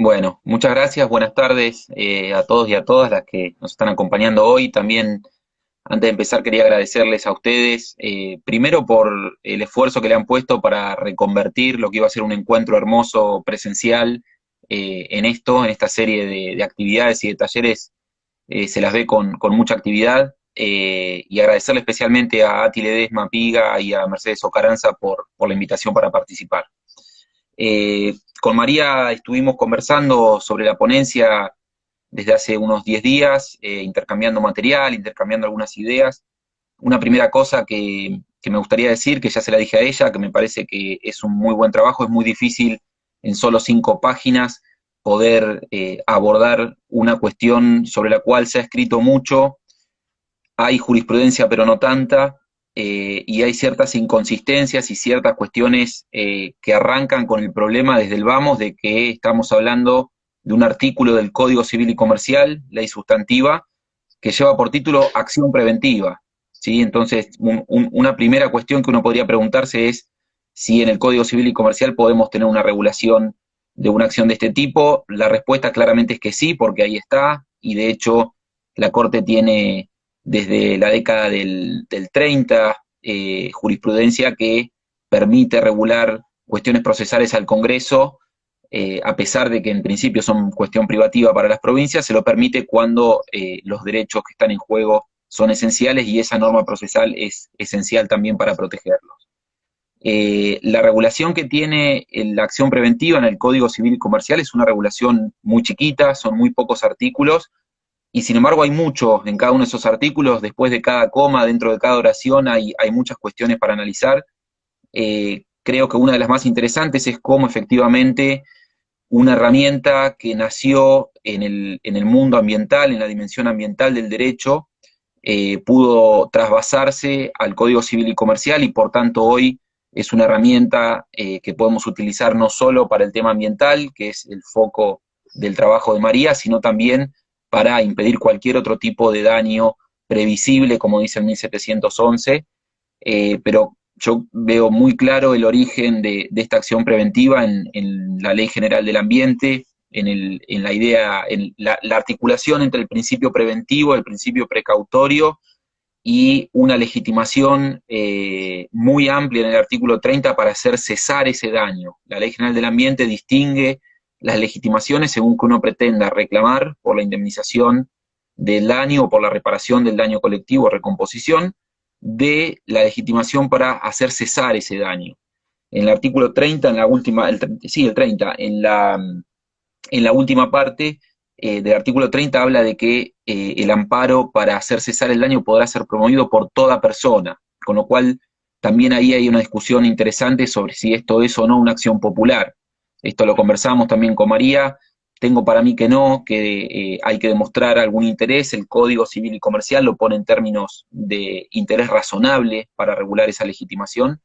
Bueno, muchas gracias, buenas tardes a todos y a todas las que nos están acompañando hoy. También, antes de empezar, quería agradecerles a ustedes, primero por el esfuerzo que le han puesto para reconvertir lo que iba a ser un encuentro hermoso presencial en esta serie de actividades y de talleres. Se las ve con mucha actividad, y agradecerle especialmente a Ati Ledesma Piga y a Mercedes Ocaranza por la invitación para participar. Con María estuvimos conversando sobre la ponencia desde hace unos 10 días, intercambiando material, intercambiando algunas ideas. Una primera cosa que me gustaría decir, que ya se la dije a ella, que me parece que es un muy buen trabajo, es muy difícil en solo 5 páginas poder abordar una cuestión sobre la cual se ha escrito mucho, hay jurisprudencia pero no tanta, y hay ciertas inconsistencias y ciertas cuestiones que arrancan con el problema desde el vamos de que estamos hablando de un artículo del Código Civil y Comercial, ley sustantiva, que lleva por título acción preventiva. ¿Sí? Entonces, una primera cuestión que uno podría preguntarse es si en el Código Civil y Comercial podemos tener una regulación de una acción de este tipo. La respuesta claramente es que sí, porque ahí está, y de hecho la Corte tiene desde la década del 30 jurisprudencia que permite regular cuestiones procesales al Congreso, a pesar de que en principio son cuestión privativa para las provincias, se lo permite cuando los derechos que están en juego son esenciales y esa norma procesal es esencial también para protegerlos. La regulación que tiene la acción preventiva en el Código Civil y Comercial es una regulación muy chiquita, son muy pocos artículos, y sin embargo hay mucho en cada uno de esos artículos. Después de cada coma, dentro de cada oración, hay muchas cuestiones para analizar. Creo que una de las más interesantes es cómo efectivamente una herramienta que nació en el mundo ambiental, en la dimensión ambiental del derecho, pudo trasvasarse al Código Civil y Comercial, y por tanto hoy es una herramienta que podemos utilizar no solo para el tema ambiental, que es el foco del trabajo de María, sino también para impedir cualquier otro tipo de daño previsible, como dice el 1711. Pero yo veo muy claro el origen de esta acción preventiva en la Ley General del Ambiente, en la idea, en la articulación entre el principio preventivo, el principio precautorio y una legitimación muy amplia en el artículo 30 para hacer cesar ese daño. La Ley General del Ambiente distingue las legitimaciones según que uno pretenda reclamar por la indemnización del daño o por la reparación del daño colectivo o recomposición, de la legitimación para hacer cesar ese daño. En el artículo 30, en la última, sí, el 30, en la última parte del artículo 30 habla de que el amparo para hacer cesar el daño podrá ser promovido por toda persona, con lo cual también ahí hay una discusión interesante sobre si esto es o no una acción popular. Esto lo conversamos también con María. Tengo para mí que no, que hay que demostrar algún interés. El Código Civil y Comercial lo pone en términos de interés razonable para regular esa legitimación,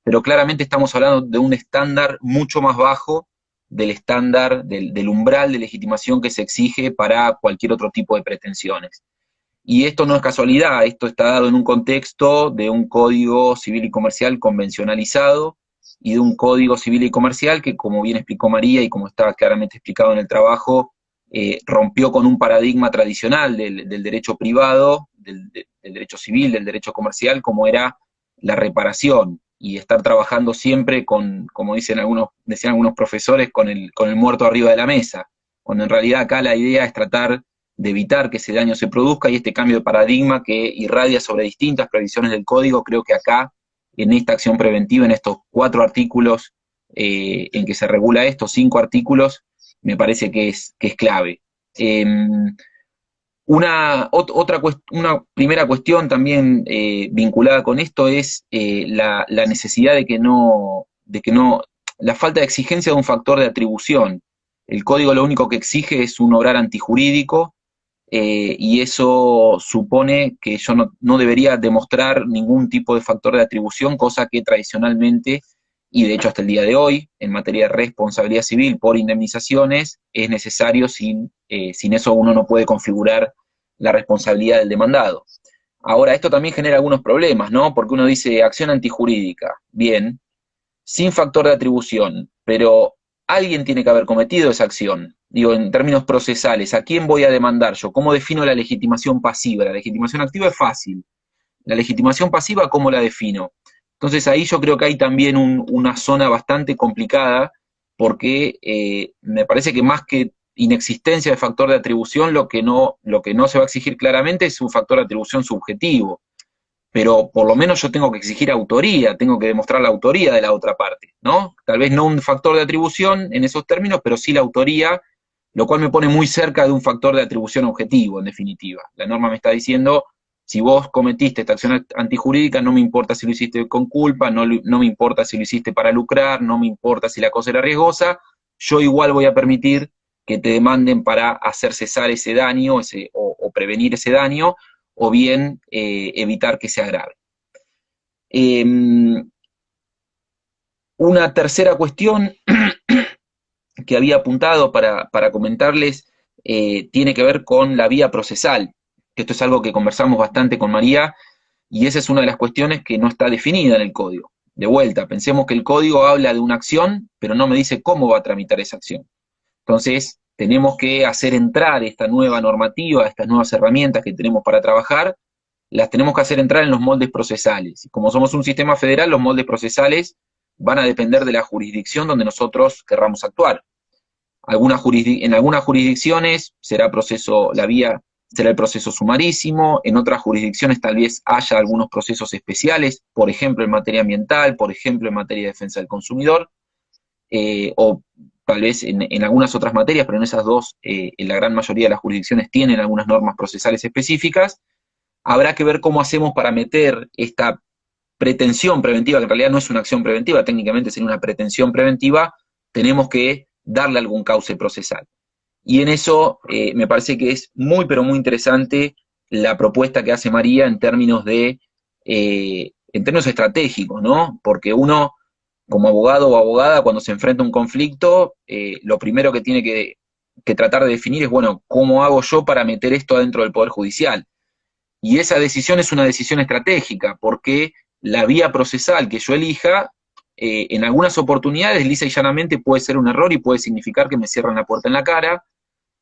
pero claramente estamos hablando de un estándar mucho más bajo del estándar, del umbral de legitimación que se exige para cualquier otro tipo de pretensiones. Y esto no es casualidad, esto está dado en un contexto de un código civil y comercial convencionalizado y de un código civil y comercial que, como bien explicó María y como está claramente explicado en el trabajo, rompió con un paradigma tradicional del derecho privado, del derecho civil, del derecho comercial, como era la reparación y estar trabajando siempre con, como decían algunos profesores, con el muerto arriba de la mesa, cuando en realidad acá la idea es tratar de evitar que ese daño se produzca, y este cambio de paradigma que irradia sobre distintas previsiones del código, creo que acá, en esta acción preventiva, en estos 4 artículos en que se regula esto, 5 artículos, me parece que es clave. Eh, una primera cuestión también vinculada con esto es la necesidad la falta de exigencia de un factor de atribución. El código lo único que exige es un obrar antijurídico, y eso supone que yo no debería demostrar ningún tipo de factor de atribución, cosa que tradicionalmente, y de hecho hasta el día de hoy, en materia de responsabilidad civil por indemnizaciones, es necesario. Sin eso uno no puede configurar la responsabilidad del demandado. Ahora, esto también genera algunos problemas, ¿no? Porque uno dice acción antijurídica, bien, sin factor de atribución, pero alguien tiene que haber cometido esa acción. Digo, en términos procesales, ¿a quién voy a demandar yo? ¿Cómo defino la legitimación pasiva? La legitimación activa es fácil. La legitimación pasiva, ¿cómo la defino? Entonces ahí yo creo que hay también una zona bastante complicada, porque me parece que más que inexistencia de factor de atribución, lo que no se va a exigir claramente es un factor de atribución subjetivo, pero por lo menos yo tengo que exigir autoría, tengo que demostrar la autoría de la otra parte, ¿no? Tal vez no un factor de atribución en esos términos, pero sí la autoría, lo cual me pone muy cerca de un factor de atribución objetivo, en definitiva. La norma me está diciendo, si vos cometiste esta acción antijurídica, no me importa si lo hiciste con culpa, no me importa si lo hiciste para lucrar, no me importa si la cosa era riesgosa, yo igual voy a permitir que te demanden para hacer cesar ese daño o prevenir ese daño, o bien evitar que se agrave. Una tercera cuestión que había apuntado para comentarles tiene que ver con la vía procesal. Esto es algo que conversamos bastante con María, y esa es una de las cuestiones que no está definida en el código. De vuelta, pensemos que el código habla de una acción, pero no me dice cómo va a tramitar esa acción. Entonces, tenemos que hacer entrar esta nueva normativa, estas nuevas herramientas que tenemos para trabajar, las tenemos que hacer entrar en los moldes procesales. Y como somos un sistema federal, los moldes procesales van a depender de la jurisdicción donde nosotros querramos actuar. En algunas jurisdicciones será el proceso sumarísimo, en otras jurisdicciones tal vez haya algunos procesos especiales, por ejemplo en materia ambiental, por ejemplo en materia de defensa del consumidor, o tal vez en algunas otras materias, pero en esas dos, en la gran mayoría de las jurisdicciones tienen algunas normas procesales específicas. Habrá que ver cómo hacemos para meter esta pretensión preventiva, que en realidad no es una acción preventiva, técnicamente sería una pretensión preventiva, tenemos que darle algún cauce procesal. Y en eso me parece que es muy, pero muy interesante la propuesta que hace María en términos estratégicos, ¿no? Porque uno, como abogado o abogada, cuando se enfrenta a un conflicto, lo primero que tiene que tratar de definir es, bueno, ¿cómo hago yo para meter esto adentro del Poder Judicial? Y esa decisión es una decisión estratégica, porque la vía procesal que yo elija, en algunas oportunidades, lisa y llanamente, puede ser un error y puede significar que me cierran la puerta en la cara.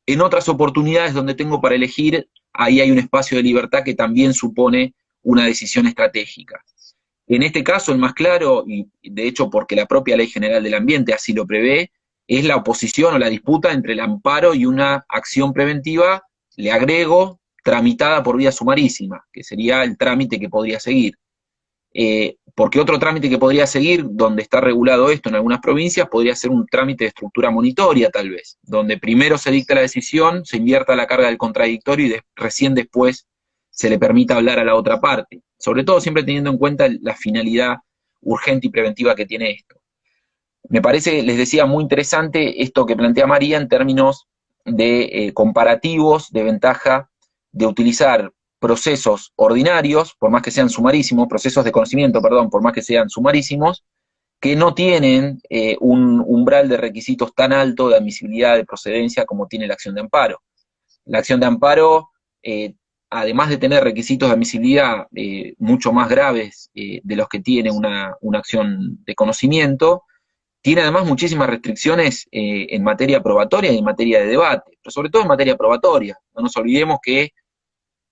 En otras oportunidades donde tengo para elegir, ahí hay un espacio de libertad que también supone una decisión estratégica. En este caso, el más claro, y de hecho porque la propia Ley General del Ambiente así lo prevé, es la oposición o la disputa entre el amparo y una acción preventiva, le agrego, tramitada por vía sumarísima, que sería el trámite que podría seguir. Porque otro trámite que podría seguir, donde está regulado esto en algunas provincias, podría ser un trámite de estructura monitoria, tal vez, donde primero se dicta la decisión, se invierta la carga del contradictorio y recién después se le permita hablar a la otra parte. Sobre todo siempre teniendo en cuenta la finalidad urgente y preventiva que tiene esto. Me parece, les decía, muy interesante esto que plantea María en términos de comparativos, de ventaja de utilizar procesos ordinarios, por más que sean sumarísimos, procesos de conocimiento, perdón, por más que sean sumarísimos, que no tienen un umbral de requisitos tan alto de admisibilidad de procedencia como tiene la acción de amparo. La acción de amparo, además de tener requisitos de admisibilidad mucho más graves de los que tiene una acción de conocimiento, tiene además muchísimas restricciones en materia probatoria y en materia de debate, pero sobre todo en materia probatoria. No nos olvidemos que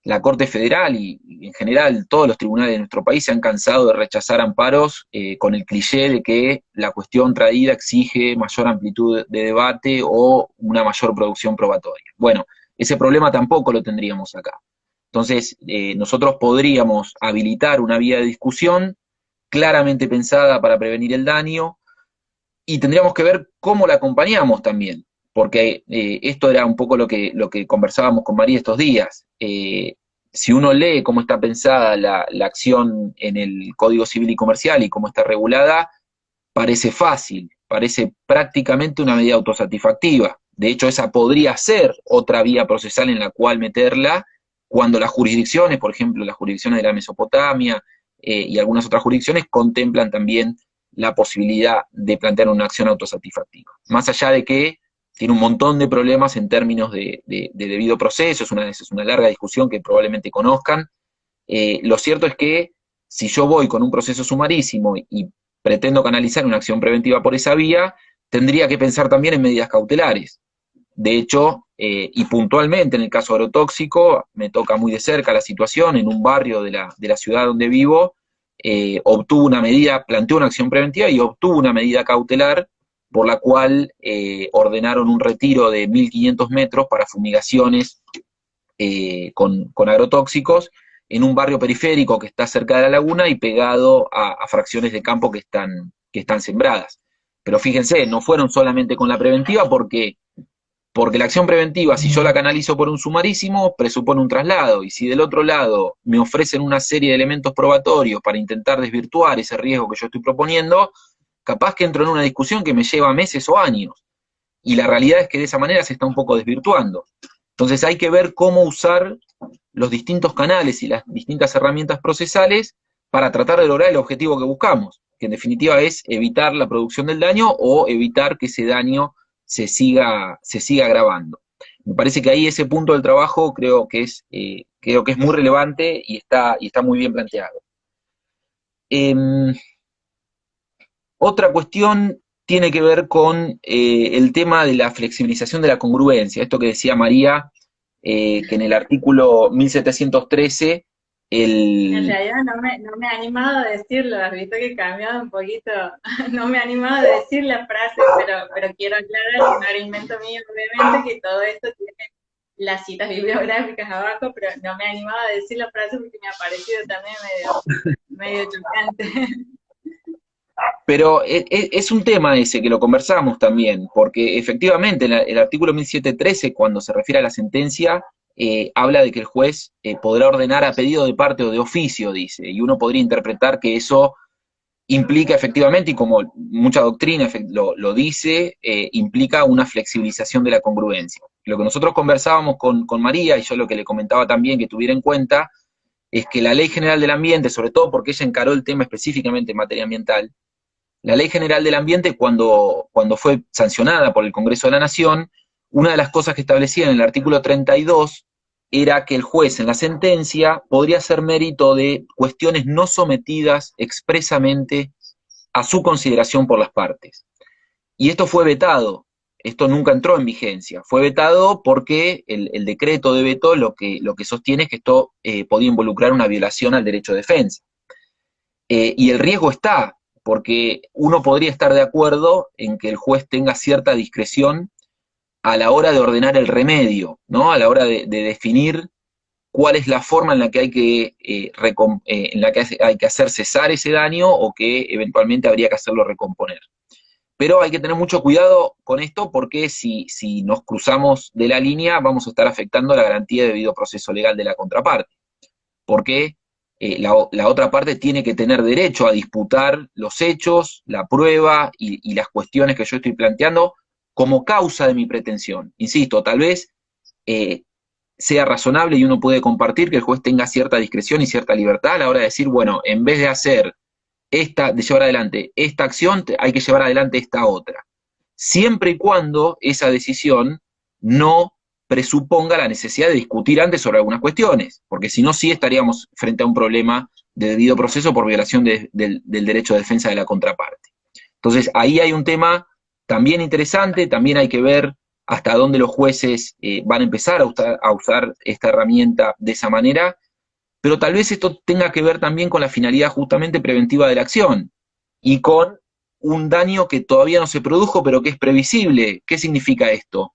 la Corte Federal y en general todos los tribunales de nuestro país se han cansado de rechazar amparos con el cliché de que la cuestión traída exige mayor amplitud de debate o una mayor producción probatoria. Bueno, ese problema tampoco lo tendríamos acá. Entonces, nosotros podríamos habilitar una vía de discusión claramente pensada para prevenir el daño, y tendríamos que ver cómo la acompañamos también, porque esto era un poco lo que conversábamos con María estos días. Si uno lee cómo está pensada la acción en el Código Civil y Comercial y cómo está regulada, parece fácil, parece prácticamente una medida autosatisfactiva. De hecho, esa podría ser otra vía procesal en la cual meterla cuando las jurisdicciones, por ejemplo, las jurisdicciones de la Mesopotamia y algunas otras jurisdicciones, contemplan también la posibilidad de plantear una acción autosatisfactiva. Más allá de que tiene un montón de problemas en términos de debido proceso, es una larga discusión que probablemente conozcan. Lo cierto es que si yo voy con un proceso sumarísimo y pretendo canalizar una acción preventiva por esa vía, tendría que pensar también en medidas cautelares. De hecho, y puntualmente en el caso agrotóxico, me toca muy de cerca la situación, en un barrio de la ciudad donde vivo, obtuvo una medida, planteó una acción preventiva y obtuvo una medida cautelar por la cual ordenaron un retiro de 1.500 metros para fumigaciones con agrotóxicos en un barrio periférico que está cerca de la laguna y pegado a fracciones de campo que están sembradas. Pero fíjense, no fueron solamente con la preventiva porque la acción preventiva, si yo la canalizo por un sumarísimo, presupone un traslado, y si del otro lado me ofrecen una serie de elementos probatorios para intentar desvirtuar ese riesgo que yo estoy proponiendo, capaz que entro en una discusión que me lleva meses o años, y la realidad es que de esa manera se está un poco desvirtuando. Entonces hay que ver cómo usar los distintos canales y las distintas herramientas procesales para tratar de lograr el objetivo que buscamos, que en definitiva es evitar la producción del daño o evitar que ese daño se siga agravando. Me parece que ahí ese punto del trabajo creo que es muy relevante y está muy bien planteado. Eh, Otra cuestión tiene que ver con el tema de la flexibilización de la congruencia, esto que decía María, que en el artículo 1713, En el... realidad no me he animado a decirlo, has visto que he cambiado un poquito, no me he animado a decir la frase, pero quiero aclarar que no era invento mío, obviamente, que todo esto tiene las citas bibliográficas abajo, pero no me he animado a decir la frase porque me ha parecido también medio chocante. Pero es un tema ese que lo conversamos también, porque efectivamente el artículo 1713, cuando se refiere a la sentencia, habla de que el juez podrá ordenar a pedido de parte o de oficio, dice, y uno podría interpretar que eso implica efectivamente, y como mucha doctrina lo dice, implica una flexibilización de la congruencia. Lo que nosotros conversábamos con María, y yo lo que le comentaba también que tuviera en cuenta, es que la Ley General del Ambiente, sobre todo porque ella encaró el tema específicamente en materia ambiental, la Ley General del Ambiente, cuando fue sancionada por el Congreso de la Nación, una de las cosas que establecía en el artículo 32 era que el juez en la sentencia podría hacer mérito de cuestiones no sometidas expresamente a su consideración por las partes. Y esto fue vetado, esto nunca entró en vigencia, fue vetado porque el decreto de veto lo que sostiene es que esto podía involucrar una violación al derecho de defensa. Y el riesgo está, porque uno podría estar de acuerdo en que el juez tenga cierta discreción a la hora de ordenar el remedio, ¿no? A la hora de definir cuál es la forma en la que hay que hacer cesar ese daño o que eventualmente habría que hacerlo recomponer. Pero hay que tener mucho cuidado con esto porque si nos cruzamos de la línea vamos a estar afectando la garantía de debido proceso legal de la contraparte. Porque la otra parte tiene que tener derecho a disputar los hechos, la prueba y las cuestiones que yo estoy planteando como causa de mi pretensión. Insisto, tal vez eh, sea razonable y uno puede compartir que el juez tenga cierta discreción y cierta libertad a la hora de decir, bueno, en vez de hacer de llevar adelante esta acción, hay que llevar adelante esta otra. Siempre y cuando esa decisión no presuponga la necesidad de discutir antes sobre algunas cuestiones, porque si no, sí estaríamos frente a un problema de debido proceso por violación del derecho de defensa de la contraparte. Entonces, ahí hay un tema también interesante, también hay que ver hasta dónde los jueces van a empezar a usar esta herramienta de esa manera, pero tal vez esto tenga que ver también con la finalidad justamente preventiva de la acción y con un daño que todavía no se produjo, pero que es previsible. ¿Qué significa esto?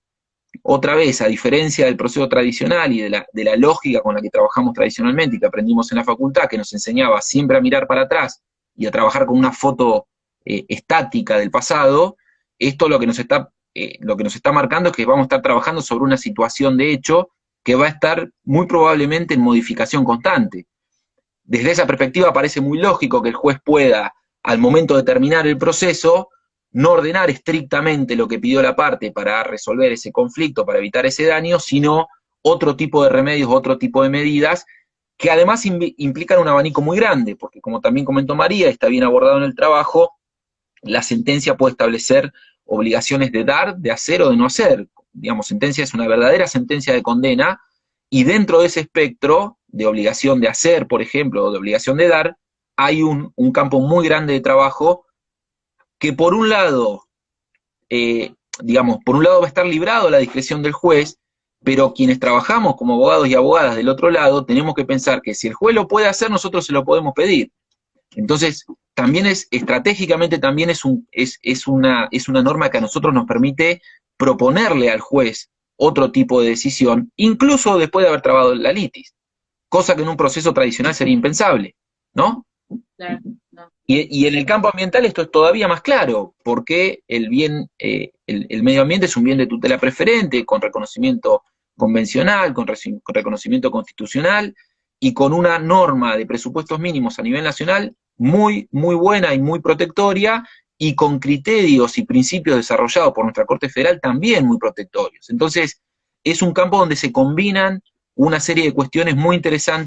Otra vez, a diferencia del proceso tradicional y de la lógica con la que trabajamos tradicionalmente y que aprendimos en la facultad, que nos enseñaba siempre a mirar para atrás y a trabajar con una foto estática del pasado, esto lo que nos está marcando es que vamos a estar trabajando sobre una situación de hecho que va a estar muy probablemente en modificación constante. Desde esa perspectiva parece muy lógico que el juez pueda, al momento de terminar el proceso, no ordenar estrictamente lo que pidió la parte para resolver ese conflicto, para evitar ese daño, sino otro tipo de remedios, otro tipo de medidas, que además implican un abanico muy grande, porque como también comentó María, está bien abordado en el trabajo, la sentencia puede establecer obligaciones de dar, de hacer o de no hacer. Digamos, sentencia es una verdadera sentencia de condena, y dentro de ese espectro de obligación de hacer, por ejemplo, o de obligación de dar, hay un campo muy grande de trabajo que por un lado digamos, por un lado va a estar librado a la discreción del juez, pero quienes trabajamos como abogados y abogadas del otro lado, tenemos que pensar que si el juez lo puede hacer, nosotros se lo podemos pedir. Entonces, también estratégicamente también es una norma que a nosotros nos permite proponerle al juez otro tipo de decisión, incluso después de haber trabado la litis, cosa que en un proceso tradicional sería impensable, ¿no? Claro, no, Y en el campo ambiental esto es todavía más claro, porque el medio ambiente es un bien de tutela preferente, con reconocimiento convencional, con reconocimiento constitucional, y con una norma de presupuestos mínimos a nivel nacional muy, muy buena y muy protectoria, y con criterios y principios desarrollados por nuestra Corte Federal también muy protectorios. Entonces, es un campo donde se combinan una serie de cuestiones muy interesantes